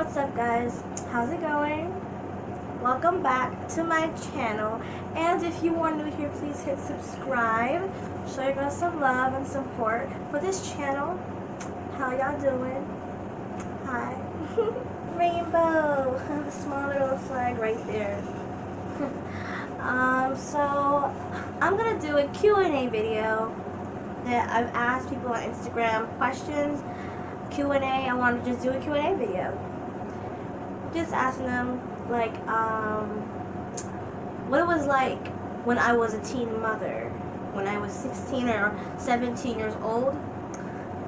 What's up, guys? How's it going? Welcome back to my channel, and if you are new here, please hit subscribe. Show your girls some love and support for this channel. How y'all doing? Hi. Rainbow, the small little flag right there. So I'm gonna do a Q&A video that I've asked people on Instagram questions. Q&A, I want to just do a Q&A video. Just asking them, like, what it was like when I was a teen mother, when I was 16 or 17 years old,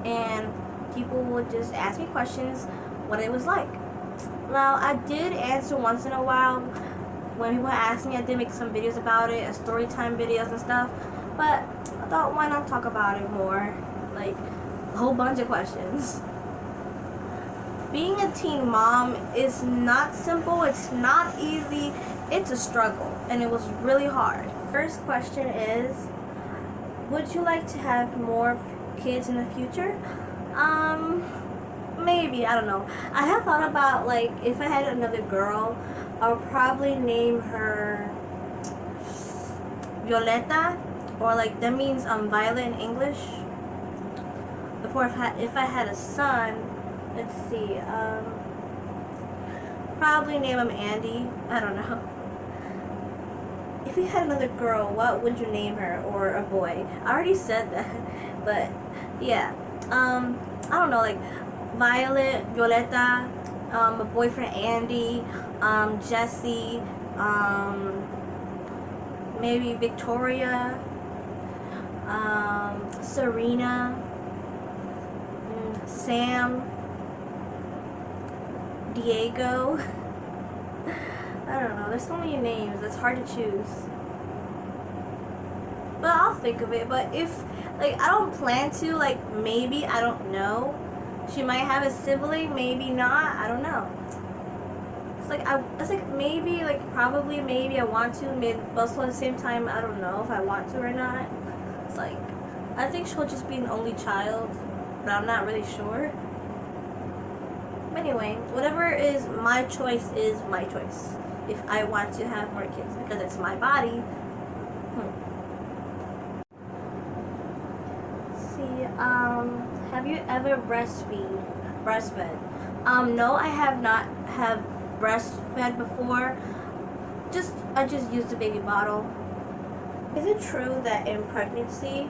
and people would just ask me questions, what it was like. Now, I did answer once in a while. When people asked me, I did make some videos about it, story time videos and stuff, but I thought, why not talk about it more? Like, a whole bunch of questions. Being a teen mom is not simple, it's not easy, it's a struggle, and it was really hard. First question is, would you like to have more kids in the future? Maybe, I don't know. I have thought about, like, if I had another girl, I'll probably name her Violeta, or like, that means violet in English. Before, if I had a son, let's see, probably name him Andy. I don't know. If you had another girl, what would you name her? Or a boy? I already said that, but yeah. I don't know, like Violet, Violeta, a boyfriend Andy, Jesse, maybe Victoria, Serena, Sam, Diego. I don't know, there's so many names, it's hard to choose. But I'll think of it. But if, like, I don't plan to, like, maybe, I don't know. She might have a sibling, maybe not, I don't know. It's like maybe, like, probably, maybe I want to, maybe, but also at the same time, I don't know if I want to or not. It's like, I think she'll just be an only child, but I'm not really sure. Anyway, whatever is my choice is my choice. If I want to have more kids, because it's my body. See, have you ever breastfed? No, I have not have breastfed before. I just used a baby bottle. Is it true that in pregnancy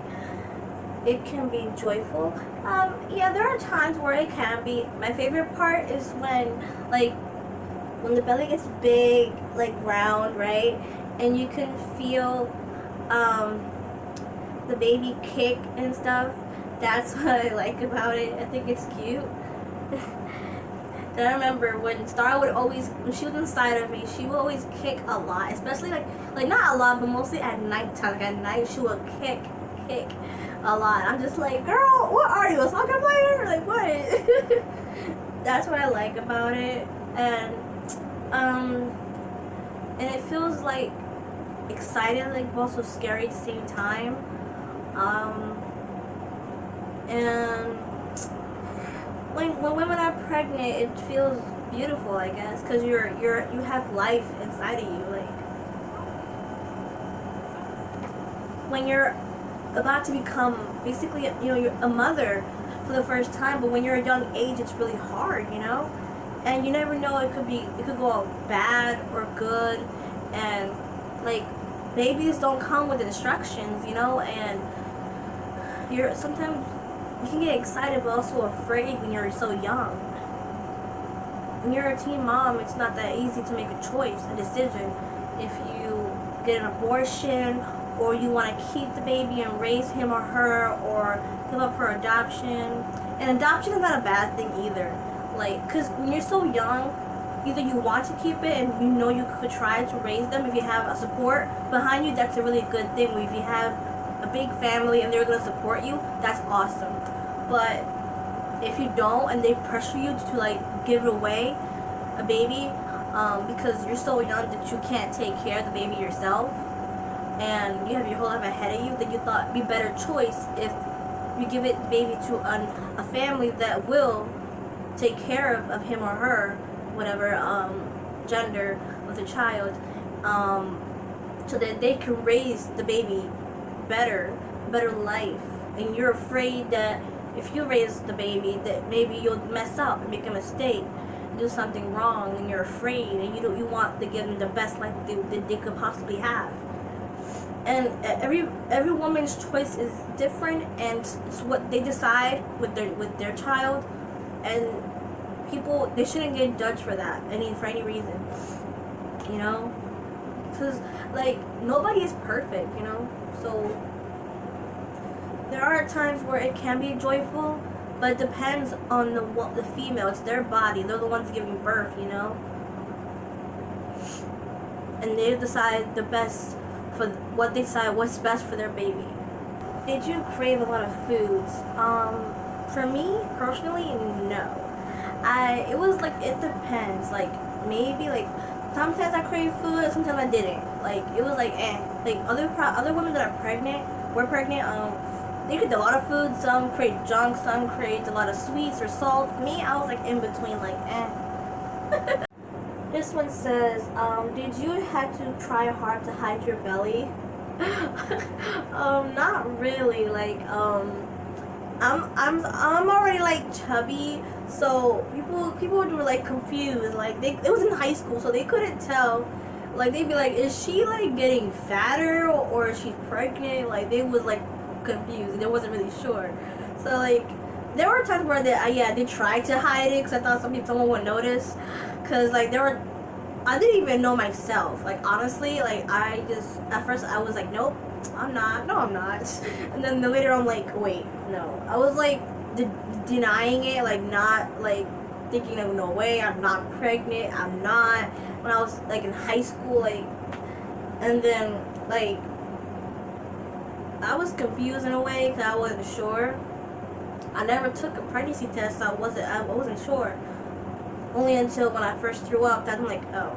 it can be joyful? Yeah, there are times where it can be. My favorite part is when the belly gets big, like round, right? And you can feel the baby kick and stuff. That's what I like about it. I think it's cute. And I remember when Star would always, when she was inside of me, she would always kick a lot. Especially like not a lot, but mostly at night time. Like at night, she would kick a lot. I'm just like, girl, what are you, a soccer player? Like, what? That's what I like about it. And it feels like exciting, like, but also scary at the same time. And when women are pregnant, it feels beautiful, I guess, because you have life inside of you. Like, when you're about to become, basically, you're a mother for the first time, but when you're a young age, it's really hard, and you never know, it could go bad or good. And like, babies don't come with instructions, and sometimes you can get excited but also afraid when you're so young. When you're a teen mom, it's not that easy to make a choice, a decision. If you get an abortion, or you want to keep the baby and raise him or her, or give up for adoption. And adoption is not a bad thing either. Like, because when you're so young, either you want to keep it and you could try to raise them if you have a support behind you. That's a really good thing. If you have a big family and they're going to support you, that's awesome. But if you don't and they pressure you to, like, give away a baby because you're so young that you can't take care of the baby yourself, and you have your whole life ahead of you, then you thought it'd be a better choice if you give the baby to a family that will take care of him or her whatever gender of the child, so that they can raise the baby better life. And you're afraid that if you raise the baby, that maybe you'll mess up and make a mistake, do something wrong, and you're afraid, and you want to give them the best life that they could possibly have. And every woman's choice is different, and it's what they decide with their child, and people, they shouldn't get judged for that for any reason, you know, because like nobody is perfect, you know. So there are times where it can be joyful, but it depends on the female. It's their body. They're the ones giving birth, you know. And they decide the best for what they decide what's best for their baby. Did you crave a lot of foods? For me personally, no. It was like, it depends. Like maybe like sometimes I crave food, sometimes I didn't. Like it was like Like other women that were pregnant. They could do a lot of food. Some crave junk, some crave a lot of sweets or salt. Me, I was like in between, like This one says, did you have to try hard to hide your belly? Not really. Like, I'm already like chubby, so people were like confused. Like it was in high school, so they couldn't tell. Like they'd be like, is she like getting fatter or is she pregnant? Like they was like confused and they wasn't really sure. So like there were times where they tried to hide it because I thought someone would notice, because like I didn't even know myself, like honestly. Like at first I was like, nope, I'm not, and then later I'm like, wait, no, I was like denying it, like not like thinking of, no way, I'm not pregnant, I'm not, when I was like in high school, like, and then like I was confused in a way because I wasn't sure. I never took a pregnancy test, so I wasn't sure. Only until when I first threw up, that I'm like, oh.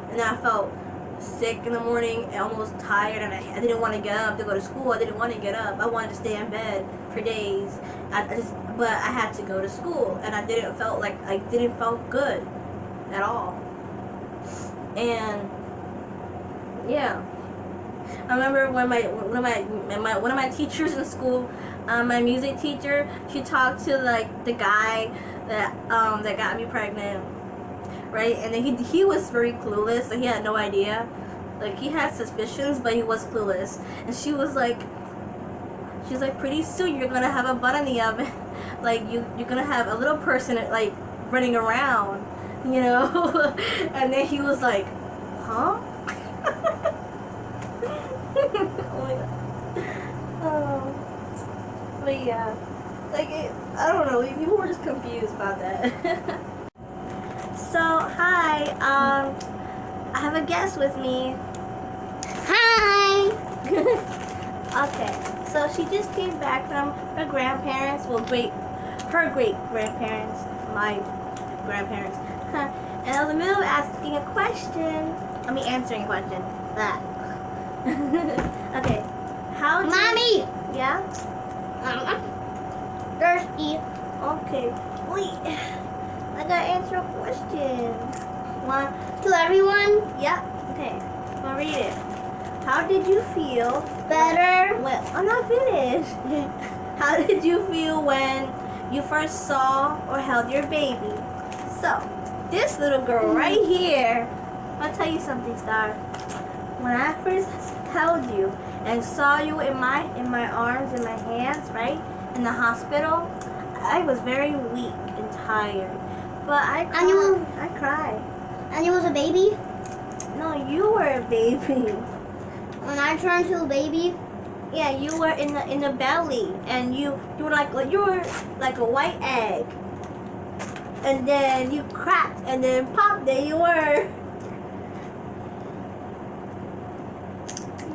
And then I felt sick in the morning and almost tired, and I didn't want to get up to go to school. I didn't want to get up. I wanted to stay in bed for days. But I had to go to school, and I didn't feel good at all. And yeah. I remember when one of my teachers in school, my music teacher, she talked to like the guy that got me pregnant, right? And then he was very clueless, so he had no idea. Like he had suspicions, but he was clueless. And she's like, pretty soon you're gonna have a butt in the oven, like you're gonna have a little person like running around, you know. And then he was like, huh? Oh my god. Oh. But yeah, like I don't know, people were just confused about that. So hi, I have a guest with me. Hi. Okay, so she just came back from her grandparents, her great grandparents, my grandparents. And I was in the middle of answering a question. That. Okay. Mommy. Yeah? Thirsty. Okay. Wait. I gotta answer a question. To everyone. Yep. Okay. I'll read it. How did you feel? Better. I'm not finished. How did you feel when you first saw or held your baby? So, this little girl right here, I'll tell you something, Star. When I first held you and saw you in my arms, in my hands, right, in the hospital, I was very weak and tired. But I cried. And you was a baby? No, you were a baby. When I turned to a baby? Yeah, you were in the belly, and you were like a white egg. And then you cracked, and then pop, there you were.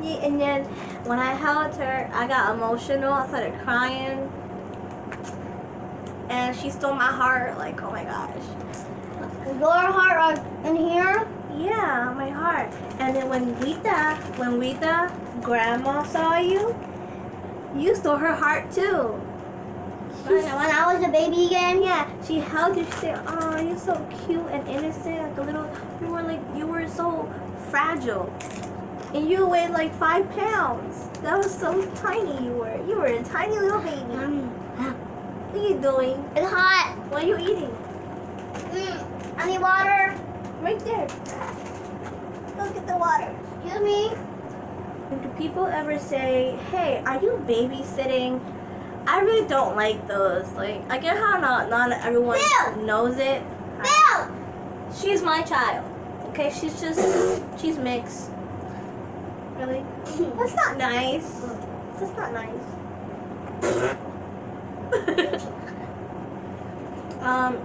Yeah, and then when I held her, I got emotional. I started crying. And she stole my heart, like, oh my gosh. Your heart in here? Yeah, my heart. And then when Rita, grandma saw you, you stole her heart too. When I was a baby again. Yeah, she hugged you. She said, "Oh, you're so cute and innocent, like a little. You were so fragile, and you weighed like 5 pounds. That was so tiny. You were a tiny little baby. What are you doing? It's hot. What are you eating? I need water. Right there. Go get the water. Excuse me. Do people ever say, "Hey, are you babysitting?" I really don't like those. Like, I get how not everyone Bill! knows it. Bill! She's my child. Okay, she's mixed. Really? That's not nice. That's not nice.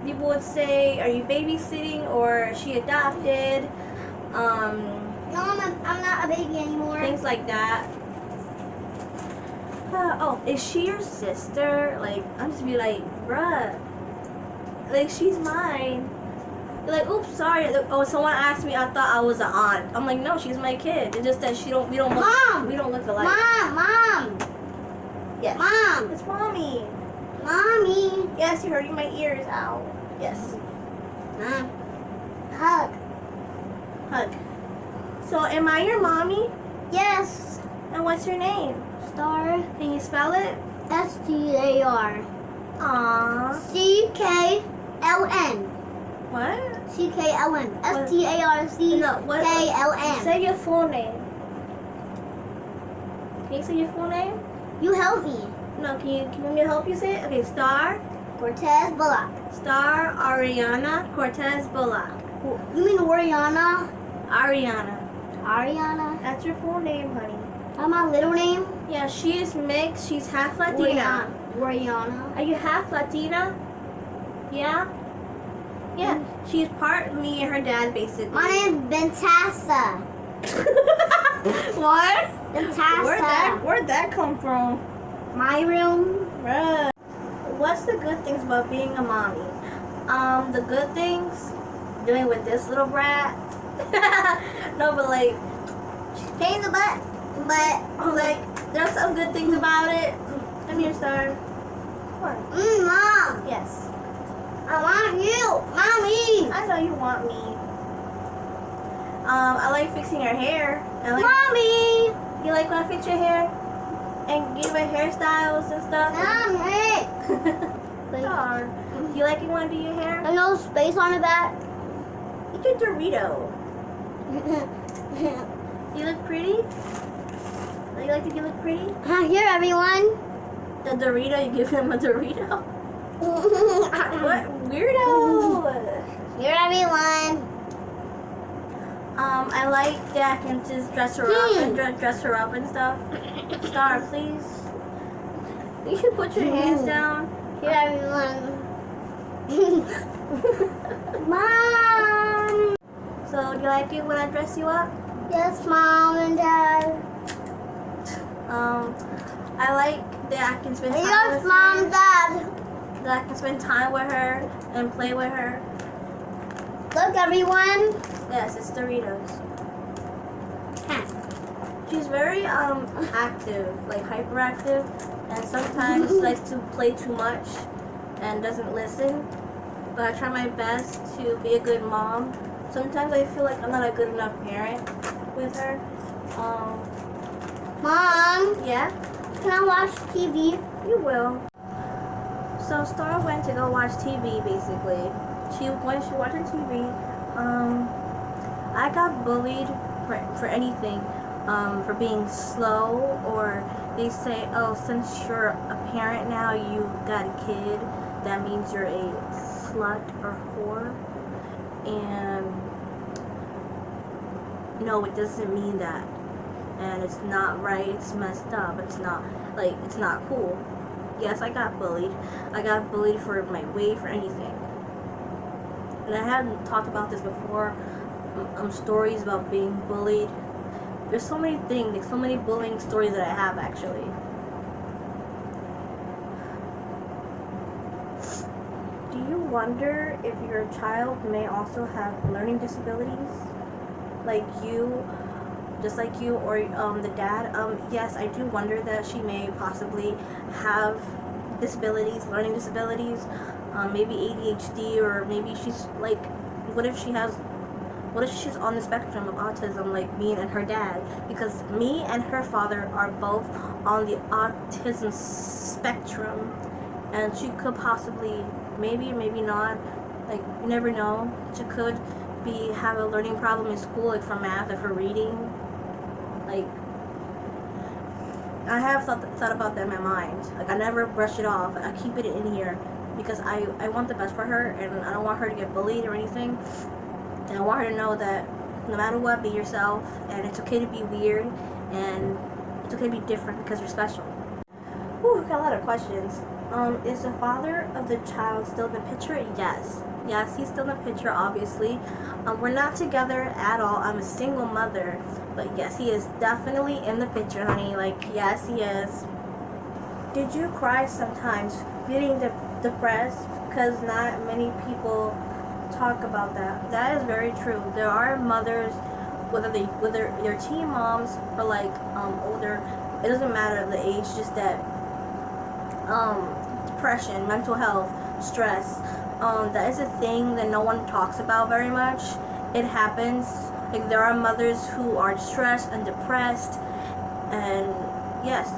People would say, "Are you babysitting or is she adopted?" No, I'm not a baby anymore. Things like that. Oh, is she your sister? Like, I'm just be like, bruh, like, she's mine. They're like, oops, sorry. Oh, someone asked me. I thought I was an aunt. I'm like, no, she's my kid. It's just that we don't look alike. Mom. Yes. Mom. It's mommy. Mommy. Yes, you're hurting my ears. Ow. Yes. Mom. Hug. Hug. So, am I your mommy? Yes. And what's your name? Star. Can you spell it? STAR. Aww. CKLN. What? CKLN. STARCKLN. No, what? Say your full name. Can you say your full name? You help me. No, can you want me to help you say it? Okay, Star Cortez Bullock. Ariana Cortez Bullock. You mean Oriana? Ariana. Ariana? That's your full name, honey. That's my little name? Yeah, she is mixed. She's half Latina. Oriana. Are you half Latina? Yeah? Yeah. She's part me and her dad, basically. My name's Bentassa. What? Bentassa. Where'd that come from? My room. Bruh. What's the good things about being a mommy? The good things, dealing with this little brat. No, but like, she's a pain in the butt. But like, there's some good things about it. Come here, Star. What? Mom. Yes. I want you. Mommy. I know you want me. I like fixing your hair. Mommy. You like when I fix your hair? And give her hairstyles and stuff? Mommy. Star. Do you like it when I do your hair? There's no space on the back. Eat your Dorito. You look pretty? You like to look pretty? Here, everyone. The Dorito, you give him a Dorito? What weirdo? Here, everyone. I like that I can just dress her up and dress her up and stuff. Star, please. You should put your hands down. Here, everyone. Mom. So, do you like it when I dress you up? Yes, Mom and Dad. I like that I can spend time Yes, with Mom, her. Dad. That I can spend time with her and play with her. Look, everyone. Yes, it's Doritos. She's very active, like hyperactive, and sometimes likes to play too much and doesn't listen. But I try my best to be a good mom. Sometimes I feel like I'm not a good enough parent with her. Mom, Yeah, can I watch TV? you will. So Star went to go watch TV. Basically, when she watched her TV, I got bullied for anything. For being slow, or they say, oh, since you're a parent now, you got a kid, that means you're a slut or whore. And no, it doesn't mean that. And it's not right, it's messed up, it's not cool. Yes, I got bullied. I got bullied for my weight, for anything. And I hadn't talked about this before, stories about being bullied. There's so many things, like so many bullying stories that I have, actually. Do you wonder if your child may also have learning disabilities? Like you, just like you, or the dad? Yes, I do wonder that she may possibly have disabilities, learning disabilities, maybe ADHD, or maybe she's like, what if she's on the spectrum of autism like me and her dad? Because me and her father are both on the autism spectrum, and she could possibly, maybe, maybe not, like, you never know, she could have a learning problem in school, like for math or for reading. Like, I have thought about that in my mind. Like, I never brush it off. I keep it in here because I want the best for her, and I don't want her to get bullied or anything. And I want her to know that no matter what, be yourself, and it's okay to be weird, and it's okay to be different because you're special. Whew, got a lot of questions. Is the father of the child still in the picture? Yes. Yes, he's still in the picture, obviously. We're not together at all. I'm a single mother. But yes, he is definitely in the picture, honey. Like, yes, he is. Did you cry sometimes feeling depressed? Because not many people talk about that. That is very true. There are mothers, whether they're teen moms or like older, it doesn't matter the age, just that depression, mental health, stress, that is a thing that no one talks about very much. It happens. Like, there are mothers who are stressed and depressed, and yes,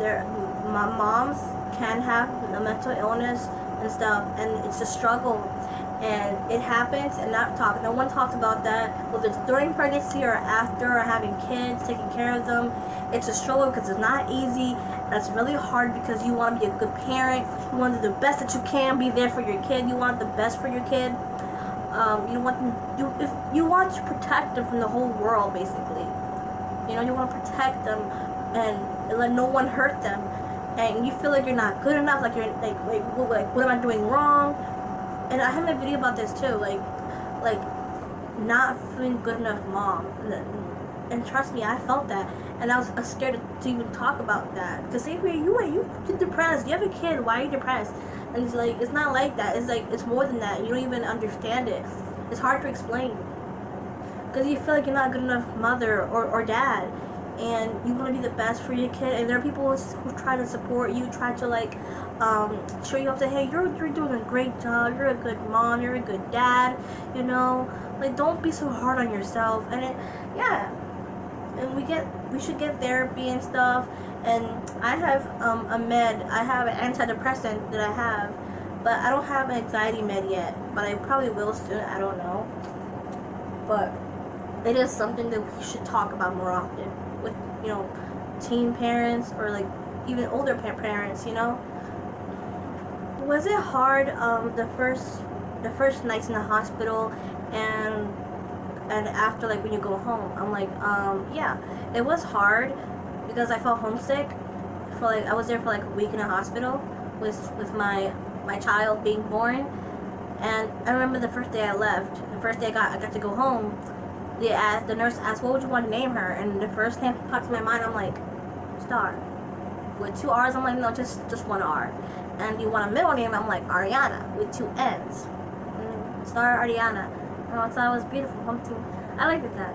moms can have a mental illness and stuff, and it's a struggle, and it happens, and no one talks about that, whether it's during pregnancy or after, or having kids, taking care of them. It's a struggle because it's not easy, and it's really hard because you want to be a good parent, you want to do the best that you can, be there for your kid, you want the best for your kid. You want to protect them from the whole world, basically. You know, you want to protect them and let no one hurt them. And you feel like you're not good enough, like you're like what am I doing wrong? And I have a video about this too, like not feeling good enough mom. And trust me, I felt that, and I was scared to even talk about that. Because say, you're depressed. You have a kid. Why are you depressed? And it's like, it's not like that. It's like, it's more than that. You don't even understand it. It's hard to explain. Because you feel like you're not a good enough mother or dad. And you want to be the best for your kid. And there are people who try to support you, try to like, show you up, say, hey, you're doing a great job. You're a good mom. You're a good dad. You know? Like, don't be so hard on yourself. And and we should get therapy and stuff. And I have I have an antidepressant that I have, but I don't have an anxiety med yet, but I probably will soon. I don't know, but it is something that we should talk about more often with, you know, teen parents or like even older parents, you know. Was it hard the first nights in the hospital and after, like, when you go home? I'm like, yeah, it was hard because I felt homesick. For like, I was there for like a week in a hospital with my child being born. And I remember the first day I left, the first day I got to go home, the nurse asked, what would you want to name her? And the first name popped in my mind, I'm like, Star. With 2 R's, I'm like, no, just 1 R. And you want a middle name? I'm like, Ariana, with 2 N's. Star Ariana. And I thought it was beautiful. I liked it that.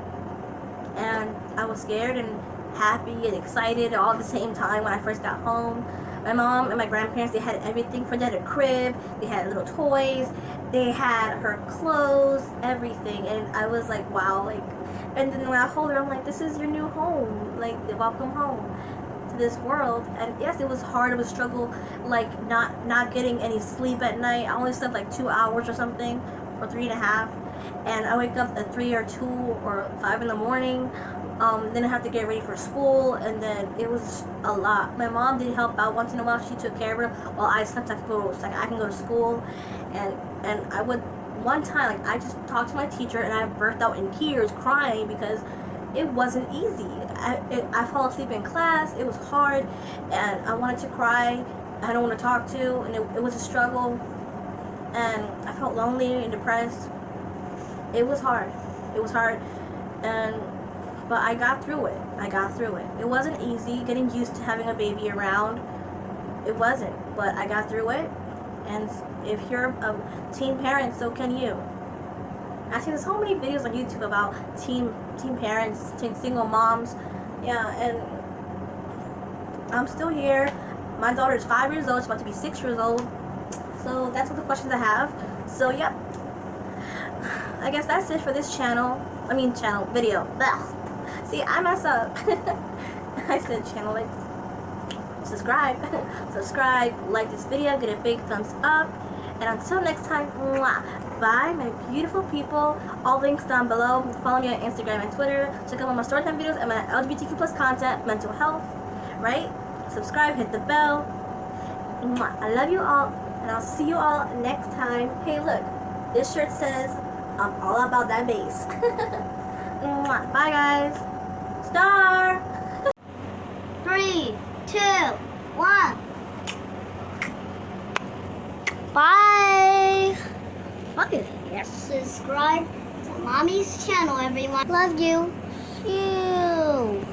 And I was scared and happy and excited all at the same time when I first got home. My mom and my grandparents, they had everything for that, a crib, they had little toys, they had her clothes, everything. And I was like, wow, like, and then when I hold her, I'm like, this is your new home, like, welcome home to this world. And yes, it was hard, it was a struggle, like not getting any sleep at night. I only slept like 2 hours or something, or 3.5. And I wake up at 3 or 2 or 5 in the morning. Then I have to get ready for school, and then it was a lot. My mom did help out once in a while. She took care of her while I slept. I can go to school, and I would, one time, like, I just talked to my teacher and I burst out in tears, crying because it wasn't easy. I fell asleep in class. It was hard, and I wanted to cry. I don't want to talk to, and it was a struggle, and I felt lonely and depressed. It was hard. But I got through it. It wasn't easy getting used to having a baby around. It wasn't, but I got through it. And if you're a teen parent, so can you. I've seen so many videos on YouTube about teen parents, teen single moms. Yeah, and I'm still here. My daughter is 5 years old. She's about to be 6 years old. So that's what the questions I have. So yep. I guess that's it for this channel. Video. Ugh. See, I mess up. I said channel. Like, subscribe. Subscribe. Like this video. Get a big thumbs up. And until next time, mwah, bye, my beautiful people. All links down below. Follow me on Instagram and Twitter. Check out all my storytime videos and my LGBTQ plus content, mental health. Right? Subscribe. Hit the bell. Mwah. I love you all. And I'll see you all next time. Hey, look. This shirt says, I'm all about that bass. Bye, guys. Star. 3, 2, 1. Bye. Okay. Yes. Subscribe to Mommy's channel, everyone. Love you. You.